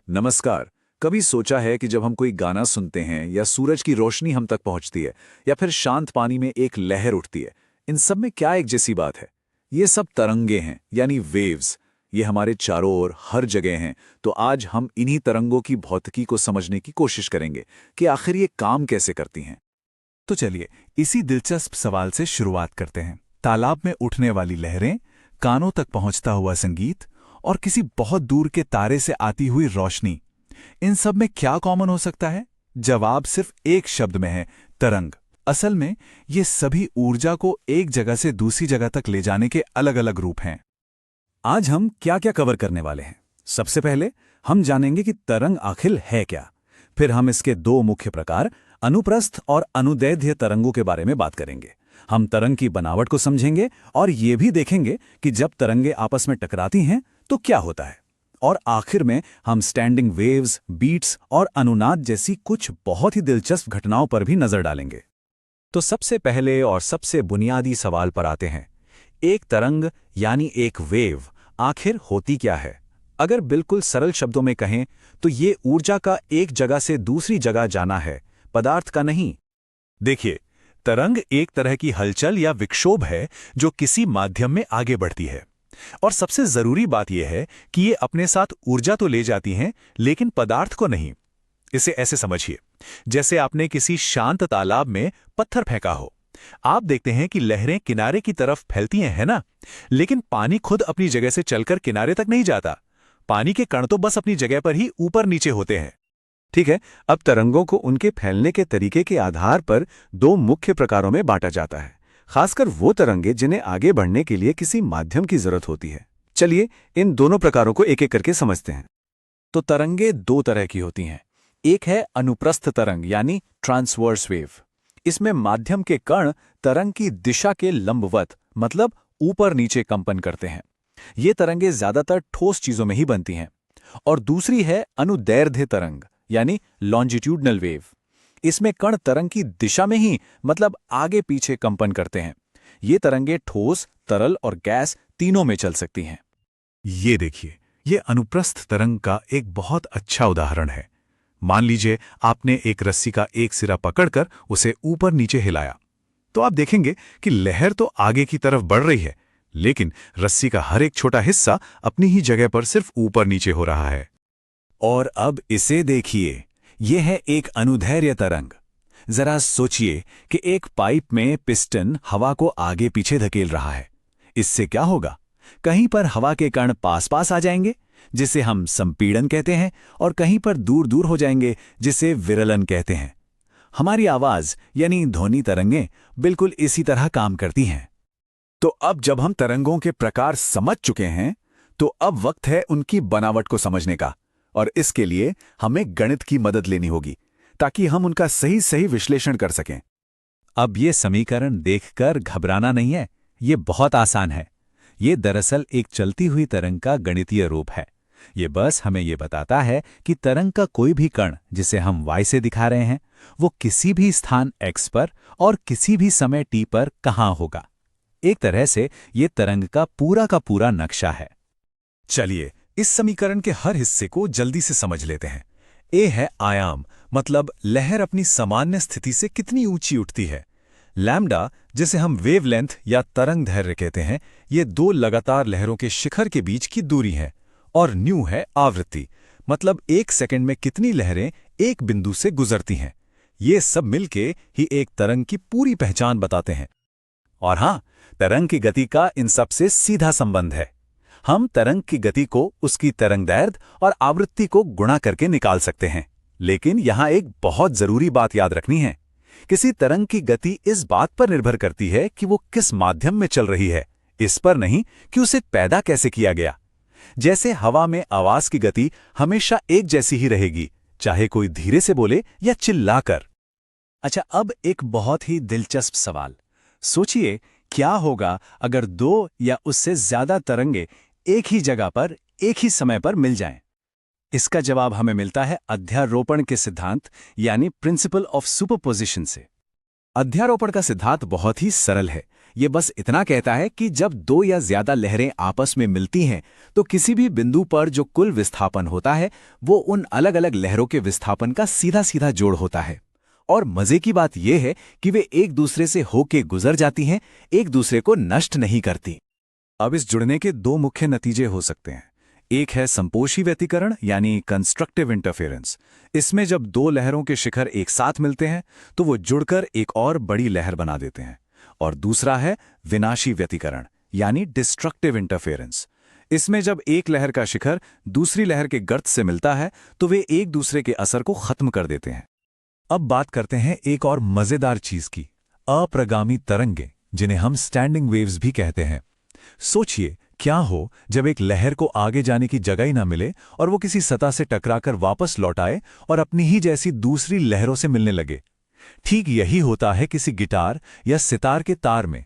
नमस्कार। कभी सोचा है कि जब हम कोई गाना सुनते हैं या सूरज की रोशनी हम तक पहुंचती है या फिर शांत पानी में एक लहर उठती है, इन सब में क्या एक जैसी बात है? ये सब तरंगे हैं, यानी वेव्स। ये हमारे चारों ओर हर जगह हैं। तो आज हम इन्हीं तरंगों की भौतिकी को समझने की कोशिश करेंगे कि आखिर ये काम कैसे करती हैं। तो चलिए इसी दिलचस्प सवाल से शुरुआत करते हैं। तालाब में उठने वाली लहरें, कानों तक पहुंचता हुआ संगीत और किसी बहुत दूर के तारे से आती हुई रोशनी, इन सब में क्या कॉमन हो सकता है? जवाब सिर्फ एक शब्द में है, तरंग। असल में ये सभी ऊर्जा को एक जगह से दूसरी जगह तक ले जाने के अलग अलग रूप हैं। आज हम क्या क्या कवर करने वाले हैं? सबसे पहले हम जानेंगे कि तरंग आखिर है क्या। फिर हम इसके दो मुख्य प्रकार, अनुप्रस्थ और अनुदैर्ध्य तरंगों के बारे में बात करेंगे। हम तरंग की बनावट को समझेंगे और ये भी देखेंगे कि जब तरंगे आपस में टकराती हैं तो क्या होता है। और आखिर में हम स्टैंडिंग वेव्स, बीट्स और अनुनाद जैसी कुछ बहुत ही दिलचस्प घटनाओं पर भी नजर डालेंगे। तो सबसे पहले और सबसे बुनियादी सवाल पर आते हैं। एक तरंग यानी एक वेव आखिर होती क्या है? अगर बिल्कुल सरल शब्दों में कहें तो ये ऊर्जा का एक जगह से दूसरी जगह जाना है, पदार्थ का नहीं। देखिए, तरंग एक तरह की हलचल या विक्षोभ है जो किसी माध्यम में आगे बढ़ती है। और सबसे जरूरी बात यह है कि ये अपने साथ ऊर्जा तो ले जाती हैं, लेकिन पदार्थ को नहीं। इसे ऐसे समझिए, जैसे आपने किसी शांत तालाब में पत्थर फेंका हो। आप देखते हैं कि लहरें किनारे की तरफ फैलती हैं, है ना? लेकिन पानी खुद अपनी जगह से चलकर किनारे तक नहीं जाता। पानी के कण तो बस अपनी जगह पर ही ऊपर नीचे होते हैं। ठीक है, अब तरंगों को उनके फैलने के तरीके के आधार पर दो मुख्य प्रकारों में बांटा जाता है, खासकर वो तरंगे जिन्हें आगे बढ़ने के लिए किसी माध्यम की जरूरत होती है। चलिए इन दोनों प्रकारों को एक एक करके समझते हैं। तो तरंगे दो तरह की होती हैं। एक है अनुप्रस्थ तरंग यानी ट्रांसवर्स वेव। इसमें माध्यम के कण तरंग की दिशा के लंबवत, मतलब ऊपर नीचे कंपन करते हैं। ये तरंगे ज्यादातर ठोस चीजों में ही बनती हैं। और दूसरी है अनुदैर्ध्य तरंग यानी लॉन्जिट्यूडनल वेव। इसमें कण तरंग की दिशा में ही, मतलब आगे पीछे कंपन करते हैं। ये तरंगे ठोस, तरल और गैस तीनों में चल सकती हैं। ये देखिए, ये अनुप्रस्थ तरंग का एक बहुत अच्छा उदाहरण है। मान लीजिए आपने एक रस्सी का एक सिरा पकड़कर उसे ऊपर नीचे हिलाया, तो आप देखेंगे कि लहर तो आगे की तरफ बढ़ रही है, लेकिन रस्सी का हर एक छोटा हिस्सा अपनी ही जगह पर सिर्फ ऊपर नीचे हो रहा है। और अब इसे देखिए, यह है एक अनुदैर्ध्य तरंग। जरा सोचिए कि एक पाइप में पिस्टन हवा को आगे पीछे धकेल रहा है। इससे क्या होगा? कहीं पर हवा के कण पास पास आ जाएंगे, जिसे हम संपीड़न कहते हैं, और कहीं पर दूर दूर हो जाएंगे, जिसे विरलन कहते हैं। हमारी आवाज यानी ध्वनि तरंगें बिल्कुल इसी तरह काम करती हैं। तो अब जब हम तरंगों के प्रकार समझ चुके हैं, तो अब वक्त है उनकी बनावट को समझने का। और इसके लिए हमें गणित की मदद लेनी होगी ताकि हम उनका सही सही विश्लेषण कर सकें। अब ये समीकरण देखकर घबराना नहीं है, ये बहुत आसान है। ये दरअसल एक चलती हुई तरंग का गणितीय रूप है। ये बस हमें ये बताता है कि तरंग का कोई भी कण, जिसे हम y से दिखा रहे हैं, वो किसी भी स्थान x पर और किसी भी समय t पर कहाँ होगा। एक तरह से ये तरंग का पूरा नक्शा है। चलिए इस समीकरण के हर हिस्से को जल्दी से समझ लेते हैं। ए है आयाम, मतलब लहर अपनी सामान्य स्थिति से कितनी ऊंची उठती है। लैम्डा, जिसे हम वेवलेंथ या तरंग दैर्घ्य कहते हैं, ये दो लगातार लहरों के शिखर के बीच की दूरी है। और न्यू है आवृत्ति, मतलब एक सेकंड में कितनी लहरें एक बिंदु से गुजरती हैं। ये सब मिलके ही एक तरंग की पूरी पहचान बताते हैं। और हां, तरंग की गति का इन सब से सीधा संबंध है। हम तरंग की गति को उसकी तरंगदैर्घ्य और आवृत्ति को गुणा करके निकाल सकते हैं। लेकिन यहां एक बहुत जरूरी बात याद रखनी है। किसी तरंग की गति इस बात पर निर्भर करती है कि वो किस माध्यम में चल रही है, इस पर नहीं कि उसे पैदा कैसे किया गया। जैसे हवा में आवाज की गति हमेशा एक जैसी ही रहेगी, चाहे कोई धीरे से बोले या चिल्लाकर। अच्छा, अब एक बहुत ही दिलचस्प सवाल। सोचिए, क्या होगा अगर दो या उससे ज्यादा तरंगे एक ही जगह पर एक ही समय पर मिल जाएं? इसका जवाब हमें मिलता है अध्यारोपण के सिद्धांत यानी प्रिंसिपल ऑफ सुपरपोजिशन से। अध्यारोपण का सिद्धांत बहुत ही सरल है। ये बस इतना कहता है कि जब दो या ज्यादा लहरें आपस में मिलती हैं तो किसी भी बिंदु पर जो कुल विस्थापन होता है वो उन अलग अलग लहरों के विस्थापन का सीधा सीधा जोड़ होता है। और मजे की बात यह है कि वे एक दूसरे से होके गुजर जाती हैं, एक दूसरे को नष्ट नहीं करती। अब इस जुड़ने के दो मुख्य नतीजे हो सकते हैं। एक है संपोषी व्यतिकरण यानी कंस्ट्रक्टिव इंटरफेरेंस। इसमें जब दो लहरों के शिखर एक साथ मिलते हैं तो वो जुड़कर एक और बड़ी लहर बना देते हैं। और दूसरा है विनाशी व्यतिकरण यानी डिस्ट्रक्टिव इंटरफेरेंस। इसमें जब एक लहर का शिखर दूसरी लहर के गर्त से मिलता है तो वे एक दूसरे के असर को खत्म कर देते हैं। अब बात करते हैं एक और मजेदार चीज की, अप्रगामी तरंगे, जिन्हें हम स्टैंडिंग वेव्स भी कहते हैं। सोचिए क्या हो जब एक लहर को आगे जाने की जगह ही ना मिले और वो किसी सतह से टकराकर वापस लौट आए और अपनी ही जैसी दूसरी लहरों से मिलने लगे। ठीक यही होता है किसी गिटार या सितार के तार में।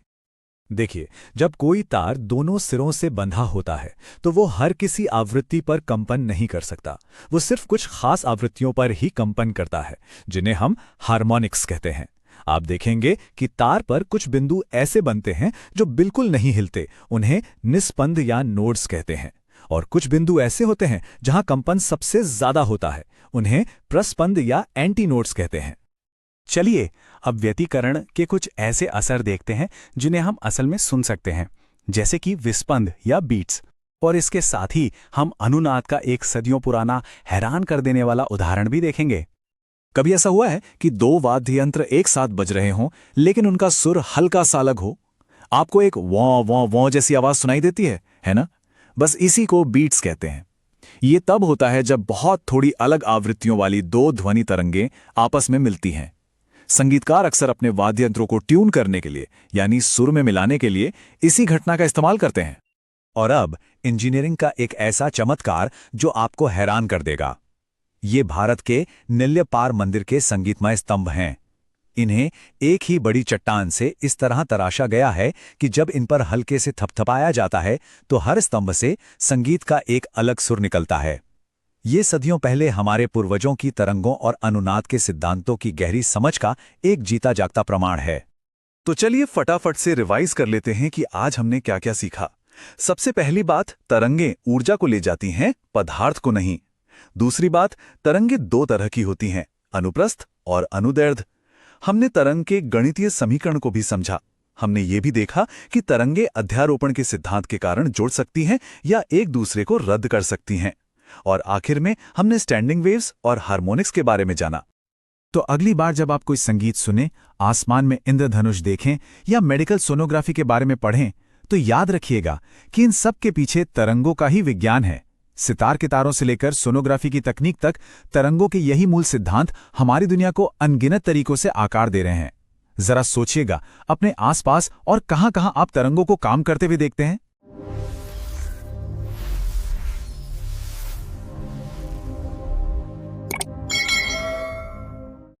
देखिए, जब कोई तार दोनों सिरों से बंधा होता है तो वो हर किसी आवृत्ति पर कंपन नहीं कर सकता। वो सिर्फ कुछ खास आवृत्तियों पर ही कंपन करता है, जिन्हें हम हार्मोनिक्स कहते हैं। आप देखेंगे कि तार पर कुछ बिंदु ऐसे बनते हैं जो बिल्कुल नहीं हिलते, उन्हें निस्पंद या नोड्स कहते हैं। और कुछ बिंदु ऐसे होते हैं जहां कंपन सबसे ज्यादा होता है, उन्हें प्रस्पंद या एंटी नोड्स कहते हैं। चलिए अब व्यतिकरण के कुछ ऐसे असर देखते हैं जिन्हें हम असल में सुन सकते हैं, जैसे कि विस्पंद या बीट्स। और इसके साथ ही हम अनुनाद का एक सदियों पुराना हैरान कर देने वाला उदाहरण भी देखेंगे। कभी ऐसा हुआ है कि दो वाद्य यंत्र एक साथ बज रहे हों लेकिन उनका सुर हल्का सा अलग हो? आपको एक वॉ वॉ वॉ जैसी आवाज सुनाई देती है ना? बस इसी को बीट्स कहते हैं। ये तब होता है जब बहुत थोड़ी अलग आवृत्तियों वाली दो ध्वनि तरंगें आपस में मिलती हैं। संगीतकार अक्सर अपने वाद्य यंत्रों को ट्यून करने के लिए यानी सुर में मिलाने के लिए इसी घटना का इस्तेमाल करते हैं। और अब इंजीनियरिंग का एक ऐसा चमत्कार जो आपको हैरान कर देगा। ये भारत के नेल्लपार मंदिर के संगीतमय स्तंभ हैं। इन्हें एक ही बड़ी चट्टान से इस तरह तराशा गया है कि जब इन पर हल्के से थपथपाया जाता है तो हर स्तंभ से संगीत का एक अलग सुर निकलता है। ये सदियों पहले हमारे पूर्वजों की तरंगों और अनुनाद के सिद्धांतों की गहरी समझ का एक जीता जागता प्रमाण है। तो चलिए फटाफट से रिवाइज कर लेते हैं कि आज हमने क्या क्या सीखा। सबसे पहली बात, तरंगें ऊर्जा को ले जाती हैं, पदार्थ को नहीं। दूसरी बात, तरंगें दो तरह की होती हैं, अनुप्रस्थ और अनुदैर्ध्य। हमने तरंग के गणितीय समीकरण को भी समझा। हमने ये भी देखा कि तरंगें अध्यारोपण के सिद्धांत के कारण जुड़ सकती हैं या एक दूसरे को रद्द कर सकती हैं। और आखिर में हमने स्टैंडिंग वेव्स और हार्मोनिक्स के बारे में जाना। तो अगली बार जब आप कोई संगीत सुने, आसमान में इंद्रधनुष देखें या मेडिकल सोनोग्राफी के बारे में पढ़ें तो याद रखिएगा कि इन सब के पीछे तरंगों का ही विज्ञान है। सितार के तारों से लेकर सोनोग्राफी की तकनीक तक तरंगों के यही मूल सिद्धांत हमारी दुनिया को अनगिनत तरीकों से आकार दे रहे हैं। जरा सोचिएगा, अपने आसपास और कहां-कहां आप तरंगों को काम करते हुए देखते हैं।